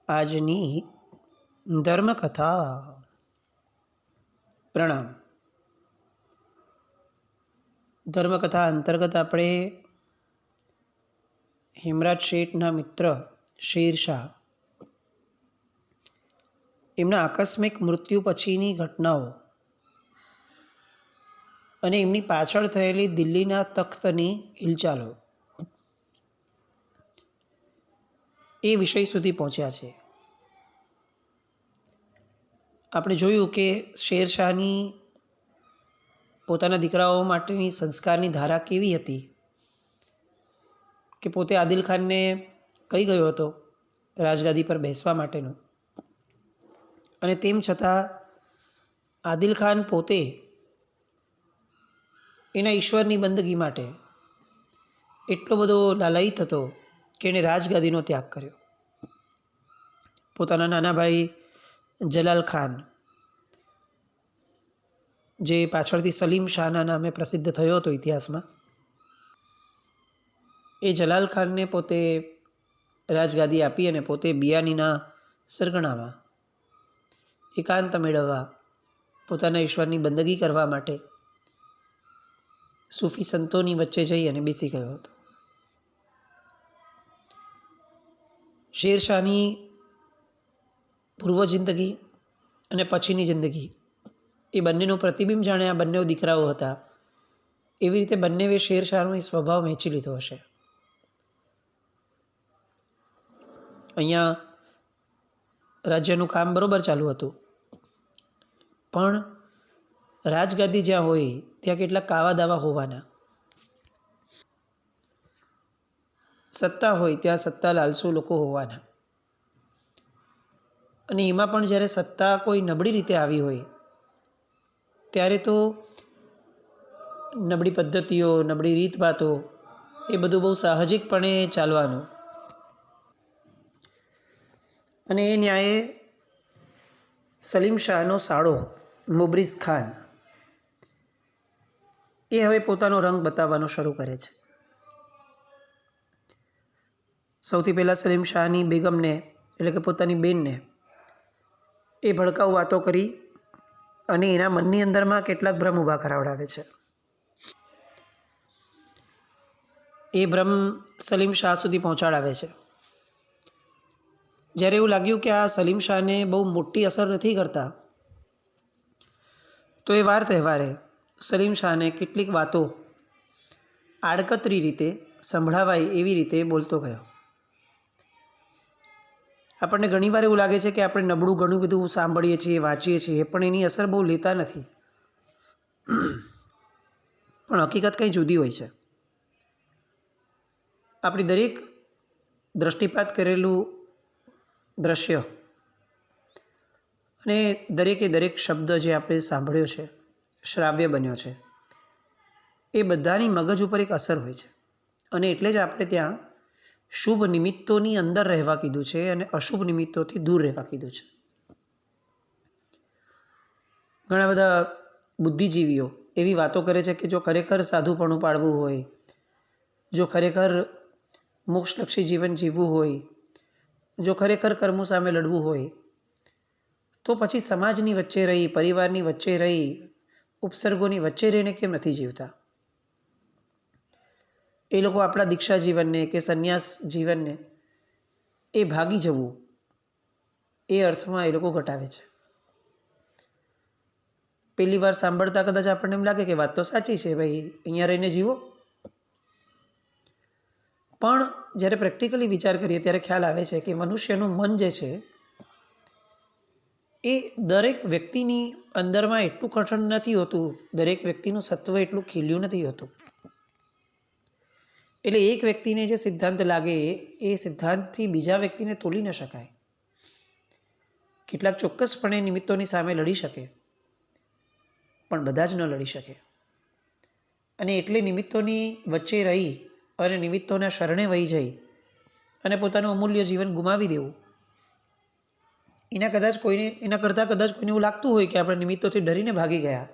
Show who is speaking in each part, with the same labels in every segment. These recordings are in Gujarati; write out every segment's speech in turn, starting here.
Speaker 1: આજની ધર્મકથા. પ્રણામ. ધર્મકથા અંતર્ગત આપણે હેમરાજ શેઠના મિત્ર શેરશાહ એમના આકસ્મિક મૃત્યુ પછીની ઘટનાઓ અને એમની પાછળ થયેલી દિલ્હીના તખ્તની હિલચાલો એ વિષય સુધી પહોંચ્યા છે. આપણે જોયું કે શેરશાહની પોતાના દીકરાઓ માટેની સંસ્કારની ધારા કેવી હતી કે પોતે આદિલ ખાનને કહી ગયો હતો રાજગાદી પર બેસવા માટેનું, અને તેમ છતાં આદિલ ખાન પોતે એના ઈશ્વરની બંદગી માટે એટલો બધો લાલાયિત હતો કે એણે રાજગાદીનો ત્યાગ કર્યો. પોતાના નાના ભાઈ જલાલ ખાન, જે પાછળથી સલીમ શાહના નામે પ્રસિદ્ધ થયો હતો ઇતિહાસમાં, એ જલાલ ખાનને પોતે રાજગાદી આપી અને પોતે બિયાનીના સરગણામાં એકાંત મેળવવા, પોતાના ઈશ્વરની બંદગી કરવા માટે સૂફી સંતોની વચ્ચે જઈ અને બેસી ગયો હતો. શેરશાહની પૂર્વ જિંદગી અને પછીની જિંદગી એ બંનેનું પ્રતિબિંબ જાણે આ બંને દીકરાઓ હતા, એવી રીતે બંનેએ શેરશાહનો એ સ્વભાવ વહેંચી લીધો હશે. અહીંયા રાજ્યનું કામ બરોબર ચાલુ હતું, પણ રાજગાદી જ્યાં હોય ત્યાં કેટલાક કાવા દાવા હોવાના. સત્તા હોય ત્યાં સત્તા લાલસુ લોકો હોવાના, અને એમાં પણ જ્યારે સત્તા કોઈ નબળી રીતે આવી હોય ત્યારે તો નબળી પદ્ધતિઓ, નબળી રીતભાતો એ બધું બહુ સાહજિકપણે ચાલવાનું. અને એ ન્યાયે સલીમ શાહનો સાળો મુબ્રિઝ ખાન એ હવે પોતાનો રંગ બતાવવાનો શરૂ કરે છે. સૌથી પહેલાં સલીમ શાહની બેગમને, એટલે કે પોતાની બેનને, એ ભડકાઉ વાતો કરી અને એના મનની અંદરમાં કેટલાક ભ્રમ ઊભા કરાવડાવે છે. એ ભ્રમ સલીમ શાહ સુધી પહોંચાડાવે છે. જ્યારે એવું લાગ્યું કે આ સલીમ શાહને બહુ મોટી અસર નથી કરતા, તો એ વાર તહેવારે સલીમ શાહને કેટલીક વાતો આડકતરી રીતે સંભળાવાય એવી રીતે બોલતો ગયો. આપણને ઘણીવાર એવું લાગે છે કે આપણે નબળું ઘણું બધું સાંભળીએ છીએ, વાંચીએ છીએ, પણ એની અસર બહુ લેતા નથી. પણ હકીકત કંઈ જુદી હોય છે. આપણી દરેક દૃષ્ટિપાત કરેલું દ્રશ્ય અને દરેકે દરેક શબ્દ જે આપણે સાંભળ્યો છે, શ્રાવ્ય બન્યો છે, એ બધાની મગજ ઉપર એક અસર હોય છે. અને એટલે જ આપણે ત્યાં શુભ નિમિત્તોની અંદર રહેવા કીધું છે અને અશુભ નિમિત્તોથી દૂર રહેવા કીધું છે. ઘણા બધા બુદ્ધિજીવીઓ એવી વાતો કરે છે કે જો ખરેખર સાધુપણું પાળવું હોય, જો ખરેખર મોક્ષલક્ષી જીવન જીવવું હોય, જો ખરેખર કર્મો સામે લડવું હોય, તો પછી સમાજની વચ્ચે રહી, પરિવારની વચ્ચે રહી, ઉપસર્ગોની વચ્ચે રહીને કેમ નથી જીવતા? એ લોકો આપણા દીક્ષા જીવનને કે સંન્યાસ જીવનને એ ભાગી જવું એ અર્થમાં એ લોકો ઘટાવે છે. પહેલી વાર સાંભળતા કદાચ આપણને એમ લાગે કે વાત તો સાચી છે, ભાઈ અહીંયા રહીને જીવો. પણ જ્યારે પ્રેક્ટિકલી વિચાર કરીએ ત્યારે ખ્યાલ આવે છે કે મનુષ્યનું મન જે છે એ દરેક વ્યક્તિની અંદરમાં એટલું કઠણ નથી હોતું, દરેક વ્યક્તિનું સત્વ એટલું ખીલ્યું નથી હોતું. એટલે એક વ્યક્તિને જે સિદ્ધાંત લાગે એ સિદ્ધાંતથી બીજા વ્યક્તિને તોલી ન શકાય. કેટલાક ચોક્કસપણે નિમિત્તોની સામે લડી શકે, પણ બધા જ ન લડી શકે. અને એટલે નિમિત્તોની વચ્ચે રહી અને નિમિત્તોના શરણે વહી જઈ અને પોતાનું અમૂલ્ય જીવન ગુમાવી દેવું, એના કરતાં કદાચ કોઈને એવું લાગતું હોય કે આપણે નિમિત્તોથી ડરીને ભાગી ગયા,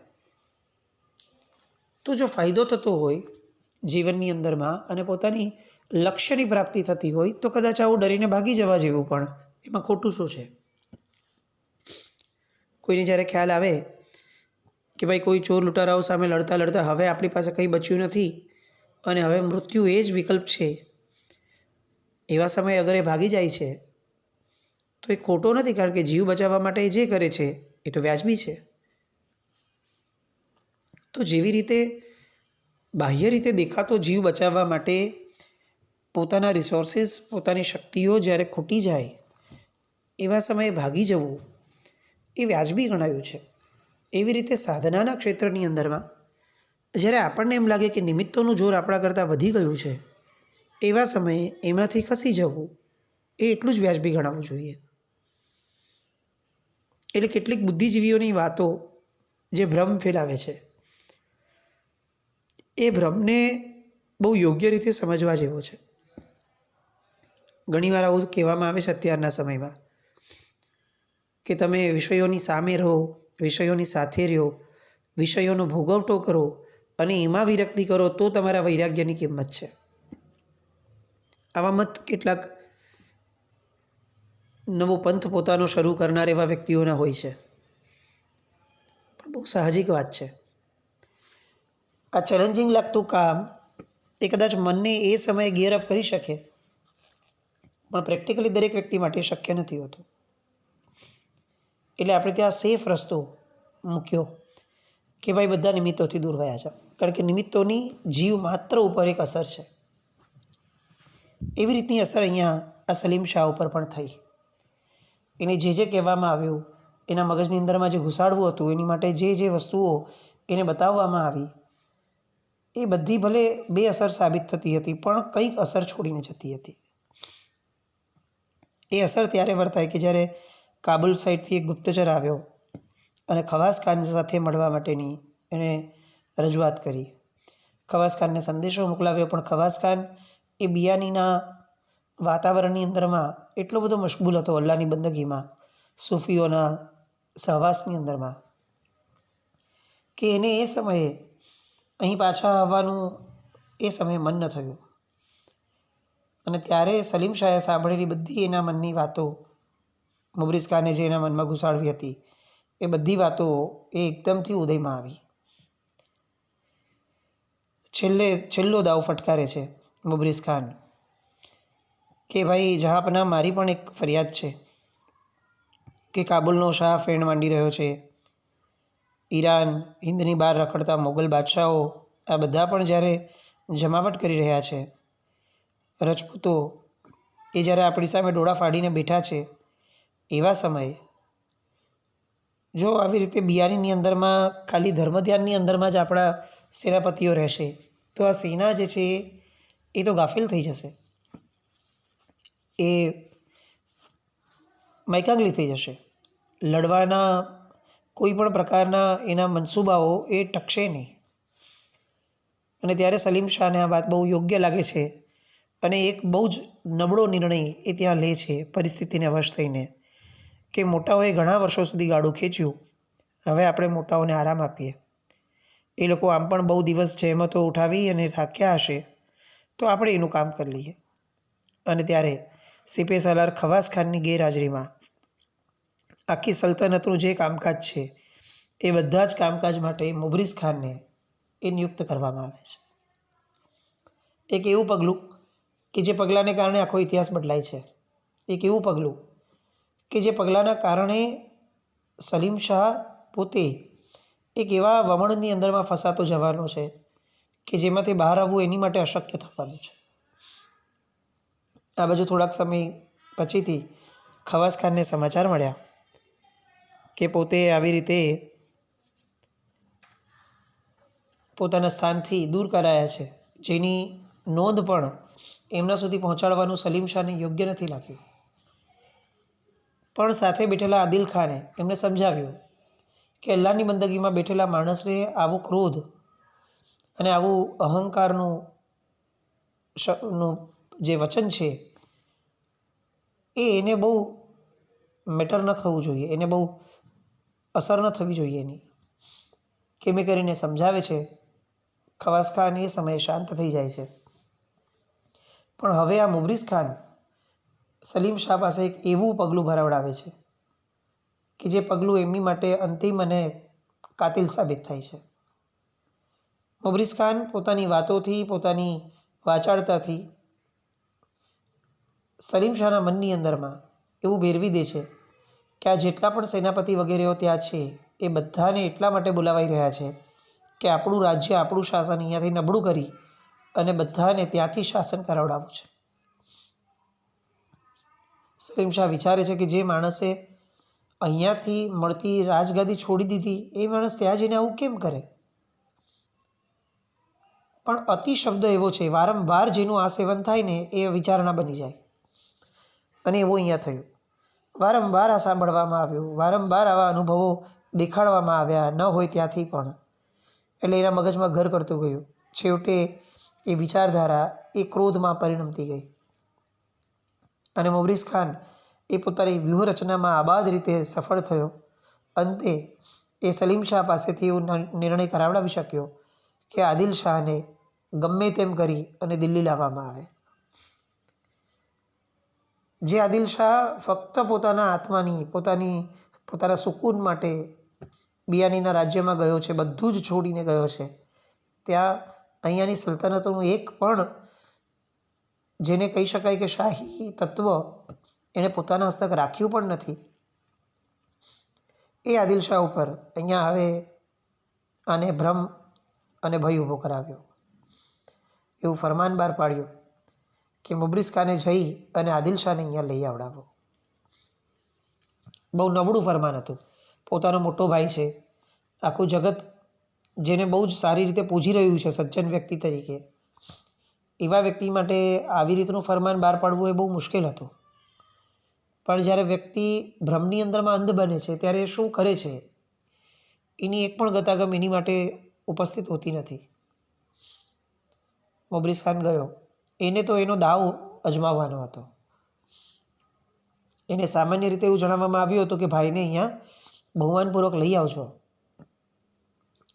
Speaker 1: તો જો ફાયદો થતો હોય જીવનની અંદરમાં અને પોતાની લક્ષ્યની પ્રાપ્તિ થતી હોય તો કદાચ આવું ડરીને ભાગી જવા જેવું પણ એમાં ખોટું શું છે? કોઈને જ્યારે ખ્યાલ આવે કે ભાઈ કોઈ ચોર લૂંટારાઓ સામે લડતા લડતા હવે આપણી પાસે કંઈ બચ્યું નથી અને હવે મૃત્યુ એ જ વિકલ્પ છે, એવા સમયે અગર એ ભાગી જાય છે તો એ ખોટો નથી, કારણ કે જીવ બચાવવા માટે જે કરે છે એ તો વ્યાજબી છે. તો જેવી રીતે બાહ્ય રીતે દેખાતો જીવ બચાવવા માટે પોતાના રિસોર્સિસ, પોતાની શક્તિઓ જ્યારે ખૂટી જાય એવા સમયે ભાગી જવું એ વ્યાજબી ગણાયું છે. એવી રીતે સાધનાના ક્ષેત્રની અંદરમાં જ્યારે આપણને એમ લાગે કે નિમિત્તોનું જોર આપણા કરતાં વધી ગયું છે, એવા સમયે એમાંથી ખસી જવું એ એટલું જ વ્યાજબી ગણાવવું જોઈએ. એટલે કેટલીક બુદ્ધિજીવીઓની વાતો જે ભ્રમ ફેલાવે છે, એ ભ્રમને બહુ યોગ્ય રીતે સમજવા જેવો છે. ઘણીવાર આવું કહેવામાં આવે છે અત્યારના સમયમાં કે તમે વિષયોની સામે રહો, વિષયોની સાથે રહો, વિષયોનો ભોગવટો કરો અને એમાં વિરક્તિ કરો તો તમારા વૈરાગ્યની કિંમત છે. આવા મત કેટલાક નવો પંથ પોતાનો શરૂ કરનાર એવા વ્યક્તિઓના હોય છે, પણ બહુ સાહજિક વાત છે. આ ચેલેન્જિંગ લાગતું કામ એ કદાચ મનને એ સમયે ગિયર અપ કરી શકે, પણ પ્રેક્ટિકલી દરેક વ્યક્તિ માટે શક્ય નથી હોતું. એટલે આપણે ત્યાં સેફ રસ્તો મૂક્યો કે ભાઈ બધા નિમિત્તોથી દૂર વયા જાઓ, કારણ કે નિમિત્તોની જીવ માત્ર ઉપર એક અસર છે. એવી રીતની અસર અહીંયા આ સલીમ શાહ ઉપર પણ થઈ. એને જે કહેવામાં આવ્યું, એના મગજની અંદરમાં જે ઘુસાડવું હતું, એની માટે જે વસ્તુઓ એને બતાવવામાં આવી, એ બધી ભલે બેઅસર સાબિત થતી હતી, પણ કંઈક અસર છોડીને જતી હતી. એ અસર ત્યારે વર્તાય કે જ્યારે કાબુલ સાઈડથી એક ગુપ્તચર આવ્યો અને ખવાસ ખાન સાથે મળવા માટેની એણે રજૂઆત કરી. ખવાસ ખાનને સંદેશો મોકલાવ્યો, પણ ખવાસ ખાન એ બિયાનીના વાતાવરણની અંદરમાં એટલો બધો મશગુલ હતો અલ્લાહની બંદગીમાં, સૂફીઓના સહવાસની અંદરમાં, કે એને એ સમયે અહીં પાછા આવવાનું એ સમયે મન ન થયું. અને ત્યારે સલીમ શાહે સાંભળેલી બધી એના મનની વાતો, મુબરીઝ ખાને જે એના મનમાં ઘુસાડવી હતી, એ બધી વાતો એ એકદમથી ઉદયમાં આવી. છેલ્લો દાવ ફટકારે છે મુબરીઝ ખાન કે ભાઈ જહાંપનાહ, મારી પણ એક ફરિયાદ છે કે કાબુલનો શાહ ફેણ માંડી રહ્યો છે, ઈરાન, હિન્દની બહાર રખડતા મોગલ બાદશાહો, આ બધા પણ જ્યારે જમાવટ કરી રહ્યા છે, રજપૂતો એ જ્યારે આપણી સામે ડોળા ફાડીને બેઠા છે, એવા સમયે જો આવી રીતે બિયાનીની અંદરમાં ખાલી ધર્મ ધ્યાનની અંદરમાં જ આપણા સેનાપતિઓ રહેશે તો આ સેના જે છે એ તો ગાફિલ થઈ જશે, એ માયકાંગલી થઈ જશે. લડવાના કોઈ પણ પ્રકારના એના મનસૂબાઓ એ ટકશે નહીં. અને ત્યારે સલીમ શાહને આ વાત બહુ યોગ્ય લાગે છે અને એક બહુ જ નબળો નિર્ણય એ ત્યાં લે છે પરિસ્થિતિને વશ થઈને, કે મોટાઓએ ઘણા વર્ષો સુધી ગાડું ખેંચ્યું, હવે આપણે મોટાઓને આરામ આપીએ. એ લોકો આમ પણ બહુ દિવસ જહેમતો ઉઠાવી અને થાક્યા હશે, તો આપણે એનું કામ કરી લઈએ. અને ત્યારે સિપે સાલાર ખવાસ ખાનની ગેરહાજરીમાં આખી સલ્તનતનું જે કામકાજ છે એ બધા જ કામકાજ માટે મુબરીઝ ખાનને એ નિયુક્ત કરવામાં આવે છે. એક એવું પગલું કે જે પગલાંને કારણે આખો ઇતિહાસ બદલાય છે. એક એવું પગલું કે જે પગલાંના કારણે સલીમ શાહ પોતે એક એવા વમણની અંદરમાં ફસાતો જવાનો છે કે જેમાંથી બહાર આવવું એની માટે અશક્ય થવાનું છે. આ બાજુ થોડાક સમય પછીથી ખવાસ ખાનને સમાચાર મળ્યા કે પોતે આવી રીતે પોતાના સ્થાનથી દૂર કરાયા છે, જેની નોંધ પણ એમના સુધી પહોંચાડવાનું સલીમ શાહને યોગ્ય નથી લાગ્યું. પણ સાથે બેઠેલા આદિલ ખાને એમને સમજાવ્યું કે અલ્લાહની બંદગીમાં બેઠેલા માણસને આવો ક્રોધ અને આવું અહંકારનું જે વચન છે એને બહુ મેટર ન થવું જોઈએ, એને બહુ અસર ન થવી જોઈએ એની. કેમે કરીને સમજાવે છે. ખવાસ ખાન એ સમયે શાંત થઈ જાય છે. પણ હવે આ મુબરીઝ ખાન સલીમ શાહ પાસે એક એવું પગલું ભરાવડાવે છે કે જે પગલું એમની માટે અંતિમ અને કાતિલ સાબિત થાય છે. મુબરીઝ ખાન પોતાની વાતોથી, પોતાની વાચાળતાથી સલીમ શાહના મનની અંદરમાં એવું ભેરવી દે છે કે આ જેટલા પણ સેનાપતિ વગેરેઓ ત્યાં છે એ બધાને એટલા માટે બોલાવાઈ રહ્યા છે કે આપણું રાજ્ય, આપણું શાસન અહીંયાથી નબળું કરી અને બધાને ત્યાંથી શાસન કરાવડાવવું છે. સલીમ શાહ વિચારે છે કે જે માણસે અહીંયાથી મળતી રાજગાદી છોડી દીધી એ માણસ ત્યાં જઈને આવું કેમ કરે? પણ અતિ શબ્દ એવો છે, વારંવાર જેનું આ સેવન થાય ને એ વિચારણા બની જાય. અને એવું અહીંયા થયું. વારંવાર આ સાંભળવામાં આવ્યું, વારંવાર આવા અનુભવો દેખાડવામાં આવ્યા ન હોય ત્યાંથી પણ. એટલે એના મગજમાં ઘર કરતું ગયું. છેવટે એ વિચારધારા એ ક્રોધમાં પરિણમતી ગઈ. અને મુબરીઝ ખાન એ પોતાની વ્યૂહરચનામાં આબાદ રીતે સફળ થયો. અંતે એ સલીમ શાહ પાસેથી એવો નિર્ણય કરાવડાવી શક્યો કે આદિલ શાહને ગમે તેમ કરી અને દિલ્હી લાવવામાં આવે. જે આદિલ શાહ ફક્ત પોતાના આત્માની, પોતાના સુકૂન માટે બિયાનીના રાજ્યમાં ગયો છે, બધું જ છોડીને ગયો છે. ત્યાં અહીંયાની સલ્તનતોનું એક પણ જેને કહી શકાય કે શાહી તત્વ એણે પોતાના હસ્તક રાખ્યું પણ નથી. એ આદિલ શાહ ઉપર અહીંયા હવે આને ભ્રમ અને ભય ઊભો કરાવ્યો. એવું ફરમાન બહાર પાડ્યું કે મુબરીઝ ખાને જઈ અને આદિલ શાહને અહીંયા લઈ આવડાવો. બહુ નબળું ફરમાન હતું. પોતાનો મોટો ભાઈ છે, આખું જગત જેને બહુ જ સારી રીતે પૂજી રહ્યું છે સજ્જન વ્યક્તિ તરીકે, એવા વ્યક્તિ માટે આવી રીતનું ફરમાન બહાર પાડવું એ બહુ મુશ્કેલ હતું. પણ જ્યારે વ્યક્તિ ભ્રમની અંદરમાં અંધ બને છે ત્યારે એ શું કરે છે એની એક પણ ગતાગમ એની માટે ઉપસ્થિત હોતી નથી. મુબરીઝ ખાન ગયો. એને તો એનો દાવ અજમાવવાનો હતો. એને સામાન્ય રીતે એવું જણાવવામાં આવ્યું હતું કે ભાઈને અહીંયા બહુમાનપૂર્વક લઈ આવજો.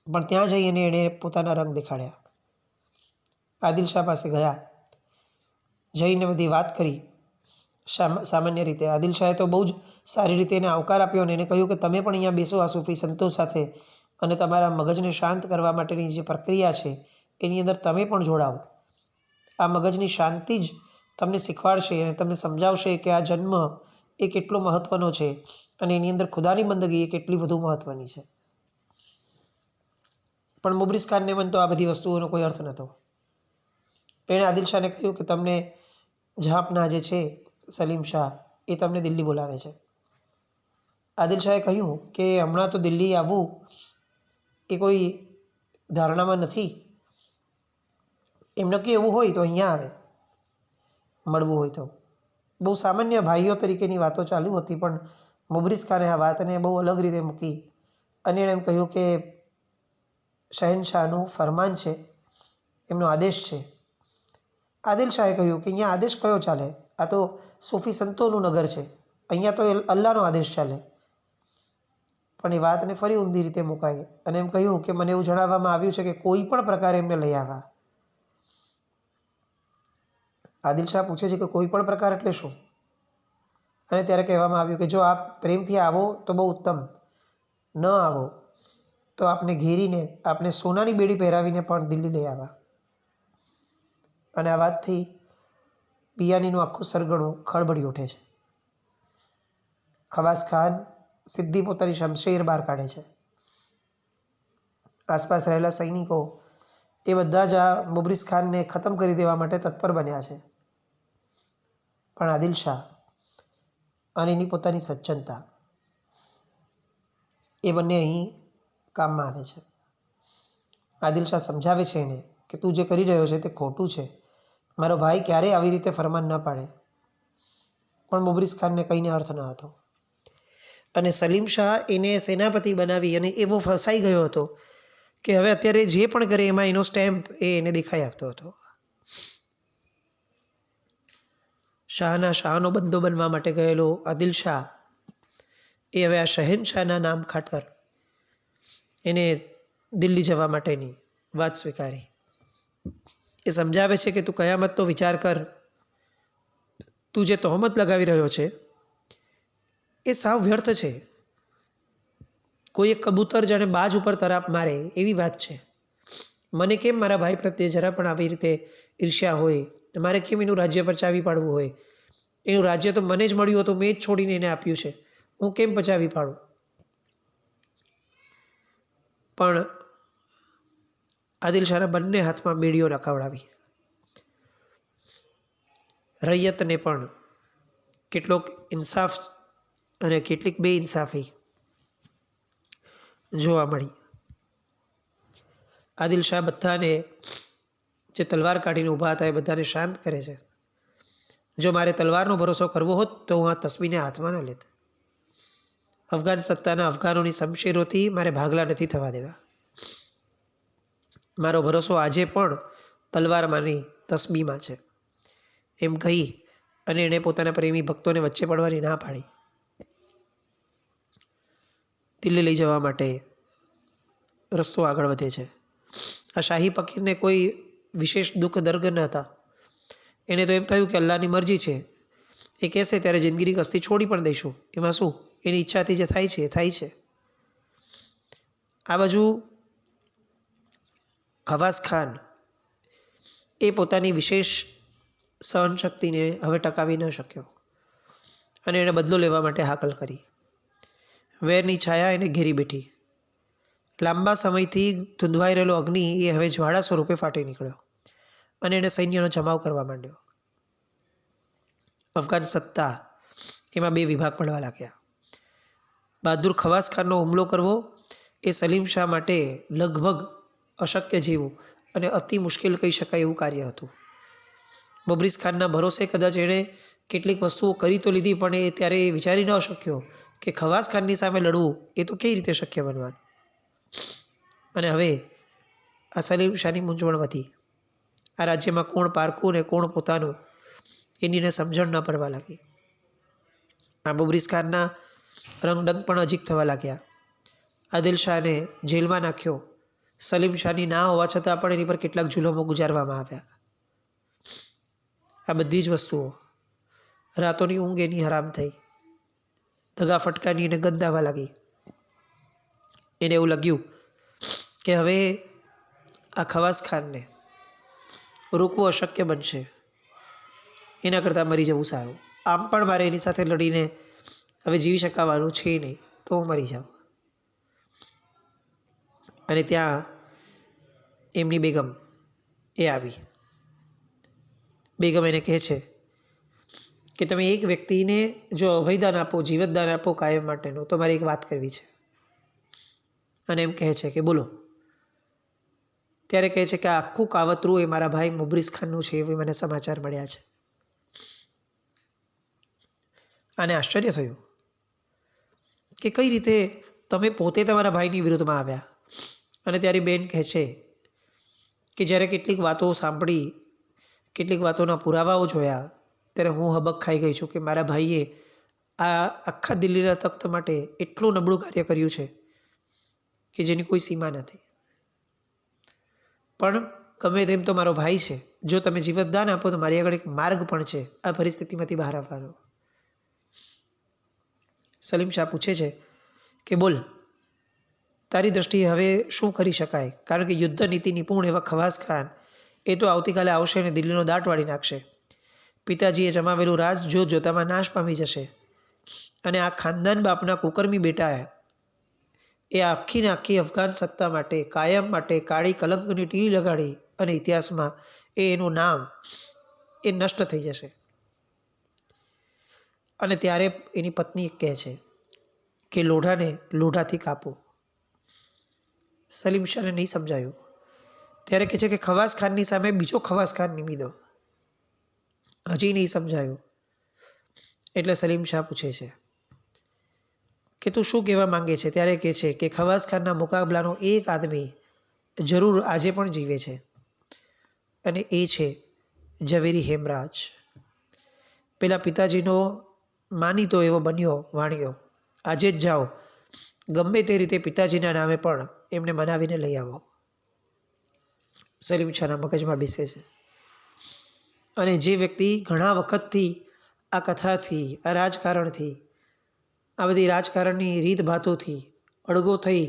Speaker 1: પણ ત્યાં જઈને એણે પોતાના રંગ દેખાડ્યા. આદિલ શાહ પાસે ગયા, જઈને બધી વાત કરી. સામાન્ય રીતે આદિલ શાહે તો બહુ જ સારી રીતે એને આવકાર આપ્યો અને એને કહ્યું કે તમે પણ અહીંયા બેસો આ સૂફી સંતો સાથે અને તમારા મગજને શાંત કરવા માટેની જે પ્રક્રિયા છે એની અંદર તમે પણ જોડાઓ. આ મગજની શાંતિ જ તમને શીખવાડશે અને તમને સમજાવશે કે આ જન્મ એ કેટલો મહત્ત્વનો છે અને એની અંદર ખુદાની બંદગી એ કેટલી વધુ મહત્ત્વની છે. પણ મુબરીઝ ખાનને મન તો આ બધી વસ્તુઓનો કોઈ અર્થ નહોતો. એણે આદિલ શાહને કહ્યું કે તમને જહાંપનાહ જે છે સલીમ શાહ એ તમને દિલ્હી બોલાવે છે. આદિલ શાહે કહ્યું કે હમણાં તો દિલ્હી આવવું એ કોઈ ધારણામાં નથી. એમને કે એવું હોય તો અહીંયા આવે, મળવું હોય તો. બહુ સામાન્ય ભાઈઓ તરીકેની વાતો ચાલુ હતી, પણ મુબરીઝ ખાને આ વાતને બહુ અલગ રીતે મૂકી અને એણે એમ કહ્યું કે શહેનશાહનું ફરમાન છે, એમનો આદેશ છે. આદિલ શાહે કહ્યું કે અહીંયા આદેશ કયો ચાલે? આ તો સૂફી સંતોનું નગર છે, અહીંયા તો અલ્લાહનો આદેશ ચાલે. પણ એ વાતને ફરી ઊંધી રીતે મુકાઈ અને એમ કહ્યું કે મને એવું જણાવવામાં આવ્યું છે કે કોઈ પણ પ્રકારે એમને લઈ આવવા. આદિલ શાહ પૂછે છે કે કોઈ પણ પ્રકાર એટલે શું? અને ત્યારે કહેવામાં આવ્યું કે જો આપ પ્રેમથી આવો તો બહુ ઉત્તમ, ન આવો તો આપને ઘેરીને આપને સોનાની બેડી પહેરાવીને પણ દિલ્હી લઈ આવવા. અને આ વાતથી બિયાનીનું આખું સરગણું ખળબળી ઉઠે છે. ખવાસ ખાન સીધી પોતાની શમશેર બહાર કાઢે છે. આસપાસ રહેલા સૈનિકો એ બધા જ આ મુબરીઝ ખાનને ખતમ કરી દેવા માટે તત્પર બન્યા છે. પણ આદિલ શાહ અને એની પોતાની સજ્જનતા એ બંને અહીં કામમાં આવે છે. આદિલ શાહ સમજાવે છે એને કે તું જે કરી રહ્યો છે તે ખોટું છે. મારો ભાઈ ક્યારેય આવી રીતે ફરમાન ન પાડે. પણ મુબરીઝ ખાનને કંઈને અર્થ ન હતો. અને સલીમ શાહ એને સેનાપતિ બનાવી અને એવો ફસાઈ ગયો હતો કે હવે અત્યારે જે પણ કરે એમાં એનો સ્ટેમ્પ એ એને દેખાઈ આપતો હતો. શાહનો બંદો બનવા માટે ગયેલો આદિલ શાહ એ હવે આ શહેનશાહના નામ ખાતર એને દિલ્હી જવા માટેની વાત સ્વીકારી. એ સમજાવે છે કે તું કયામતનો વિચાર કર, તું જે તહોમત લગાવી રહ્યો છે એ સાવ વ્યર્થ છે. કોઈ એક કબૂતર જાણે બાજ ઉપર તરાપ મારે એવી વાત છે. મને કેમ મારા ભાઈ પ્રત્યે જરા પણ આવી રીતે ઈર્ષ્યા હોય, મારે કેમ એનું રાજ્ય પચાવી પાડવું હોય? એનું રાજ્ય તો મને જ મળ્યું હતું, મેં જ છોડીને એને આપ્યું છે, હું કેમ પચાવી પાડું? પણ આદિલ શાહના બંને હાથમાં બેડીઓ રખાવડાવી. રૈયતને પણ કેટલોક ઇન્સાફ અને કેટલીક બેઇન્સાફી જોવા મળી. આદિલ શાહ બધાને જે તલવાર કાઢીને ઊભા હતા એ બધાને શાંત કરે છે. જો મારે તલવારનો ભરોસો કરવો હોત તો હું આ તસ્બીને હાથમાં ન લેત. અફઘાન સત્તાના અફઘાનોની શમશેરોથી મારે ભાગલા નથી થવા દેવા. મારો ભરોસો આજે પણ તલવારમાંની તસ્બીમાં છે. એમ કહી અને એણે પોતાના પ્રેમી ભક્તોને વચ્ચે પડવાની ના પાડી. દિલ્હી લઈ જવા માટે રસ્તો આગળ વધે છે. આ શાહી ફકીરને કોઈ વિશેષ દુઃખ દર્દ ન હતા. એને તો એમ થયું કે અલ્લાહની મરજી છે, એ કહેશે ત્યારે જિંદગીની કસ્તી છોડી પણ દઈશું, એમાં શું, એની ઈચ્છાથી જે થાય છે એ થાય છે. આ બાજુ ખવાસ ખાન એ પોતાની વિશેષ સહનશક્તિને હવે ટકાવી ન શક્યો અને એણે બદલો લેવા માટે હાકલ કરી. વેરની છાયા એને ઘેરી બેઠી. લાંબા સમયથી ધૂંધવાઈ રહેલો અગ્નિ એ હવે જ્વાળા સ્વરૂપે ફાટી નીકળ્યો અને એણે સૈન્યનો જમાવ કરવા માંડ્યો. અફઘાન સત્તા એમાં બે વિભાગ પડવા લાગ્યા. બહાદુર ખવાસ ખાનનો હુમલો કરવો એ સલીમ શાહ માટે લગભગ અશક્ય જેવું અને અતિ મુશ્કેલ કહી શકાય એવું કાર્ય હતું. મુબરીઝ ખાનના ભરોસે કદાચ એણે કેટલીક વસ્તુઓ કરી તો લીધી, પણ એ ત્યારે એ વિચારી ન શક્યો કે ખવાસ ખાનની સામે લડવું એ તો કેવી રીતે શક્ય બનવાનું. અને હવે આ સલીમ શાહની મૂંઝવણ વધી. આ રાજ્યમાં કોણ પારકું ને કોણ પોતાનું એની એને સમજણ ન પડવા લાગી. આ મુબરીઝ ખાનના રંગડંગ પણ અજીબ થવા લાગ્યા. આદિલ શાહને જેલમાં નાખ્યો. સલીમ શાહની ના હોવા છતાં પણ એની પર કેટલાક જુલમો ગુજારવામાં આવ્યા. આ બધી જ વસ્તુઓ રાતોની ઊંઘ એની હરામ થઈ. ધગા ફટકાની એને ગંધાવા લાગી. એને એવું લાગ્યું કે હવે આ ખવાસ ખાનને રોકવું અશક્ય બનશે, એના કરતાં મરી જવું સારું. આમ પણ મારે એની સાથે લડીને હવે જીવી શકાવાનું છે નહીં, તો હું મરી જાઉં. અને ત્યાં એમની બેગમ એ આવી. બેગમ એને કહે છે કે તમે એક વ્યક્તિને જો અભયદાન આપો, જીવતદાન આપો કાયમ માટેનું, તો મારે એક વાત કરવી છે. અને એમ કહે છે કે બોલો. ત્યારે કહે છે કે આ આખું કાવતરું એ મારા ભાઈ મુબરીઝ ખાનનું છે, એવી મને સમાચાર મળ્યા છે. આને આશ્ચર્ય થયું કે કઈ રીતે તમે પોતે તમારા ભાઈની વિરુદ્ધમાં આવ્યા. અને ત્યારે બેન કહે છે કે જ્યારે કેટલીક વાતો સાંભળી, કેટલીક વાતોના પુરાવાઓ જોયા, ત્યારે હું હબક ખાઈ ગઈ છું કે મારા ભાઈએ આ આખા દિલ્હીના તખ્ત માટે એટલું નબળું કાર્ય કર્યું છે કે જેની કોઈ સીમા નથી. પણ ગમે તેમ તો મારો ભાઈ છે. જો તમે જીવતદાન આપો તો મારી આગળ એક માર્ગ પણ છે આ પરિસ્થિતિમાંથી બહાર આવવાનો. સલીમ શાહ પૂછે છે કે બોલ, તારી દ્રષ્ટિએ હવે શું કરી શકાય? કારણ કે યુદ્ધ નીતિ નિપુણ એવા ખવાસ ખાન એ તો આવતીકાલે આવશે અને દિલ્હીનો દાટ વાળી નાખશે. પિતાજીએ જમાવેલું રાજ જોત જોતામાં નાશ પામી જશે. અને આ ખાનદાન બાપના કુકર્મી બેટા એ આખી ને આખી અફઘાન સત્તા માટે કાયમ માટે કાળી કલંકની ટીલી લગાડી અને ઇતિહાસમાં એનું નામ એ નષ્ટ થઈ જશે. અને ત્યારે એની પત્ની કહે છે કે લોઢાને લોઢાથી કાપો. સલીમ શાહને નહીં સમજાયું. ત્યારે કહે છે કે ખવાસ ખાનની સામે બીજો ખવાસ ખાન નિમી દો. હજી નહીં સમજાયું. એટલે સલીમ શાહ પૂછે છે કે તું શું કહેવા માંગે છે? ત્યારે કહે છે કે ખવાસ ખાનના મુકાબલાનો એક આદમી જરૂર આજે પણ જીવે છે અને એ છે ઝવેરી હેમરાજ. પેલા પિતાજીનો માનીતો એવો બન્યો વાણિયો. આજે જ જાઓ, ગમે તે રીતે પિતાજીના નામે પણ એમને મનાવીને લઈ આવો. સલીમ શાહના મગજમાં બેસે છે. અને જે વ્યક્તિ ઘણા વખતથી આ કથાથી, આ રાજકારણથી, આ બધી રાજકારણની રીતભાતોથી અળગો થઈ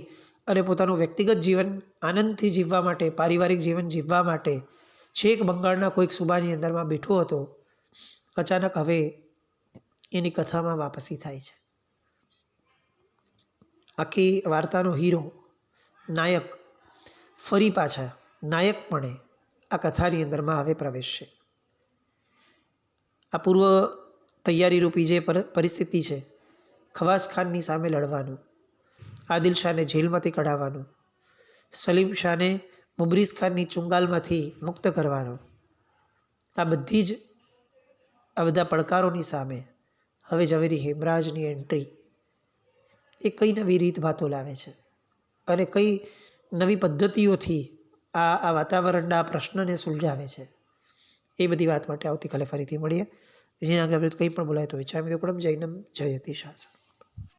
Speaker 1: અને પોતાનું વ્યક્તિગત જીવન આનંદથી જીવવા માટે, પારિવારિક જીવન જીવવા માટે છેક બંગાળના કોઈક સુબાની અંદરમાં બેઠો હતો. અચાનક હવે એની કથામાં વાપસી થાય છે. આખી વાર્તાનો હીરો, નાયક ફરી પાછા નાયકપણે આ કથાની અંદરમાં હવે પ્રવેશશે. આ પૂર્વ તૈયારીરૂપી જે પરિસ્થિતિ છે, ખવાસ ખાનની સામે લડવાનું, આદિલ શાહને જેલમાંથી કઢાવવાનું, સલીમ શાહને મુબરીઝ ખાનની ચુંગાલમાંથી મુક્ત કરવાનો, આ બધા પડકારોની સામે હવે ઝવેરી હેમરાજની એન્ટ્રી એ કઈ નવી રીતભાતો લાવે છે અને કઈ નવી પદ્ધતિઓથી આ વાતાવરણના પ્રશ્નને સુલઝાવે છે. એ બધી વાત માટે આવતીકાલે ફરીથી મળીએ. જેના આગળ કંઈ પણ બોલાય તો વિચાર મિત્રો જૈનમ જયતિ શાસન.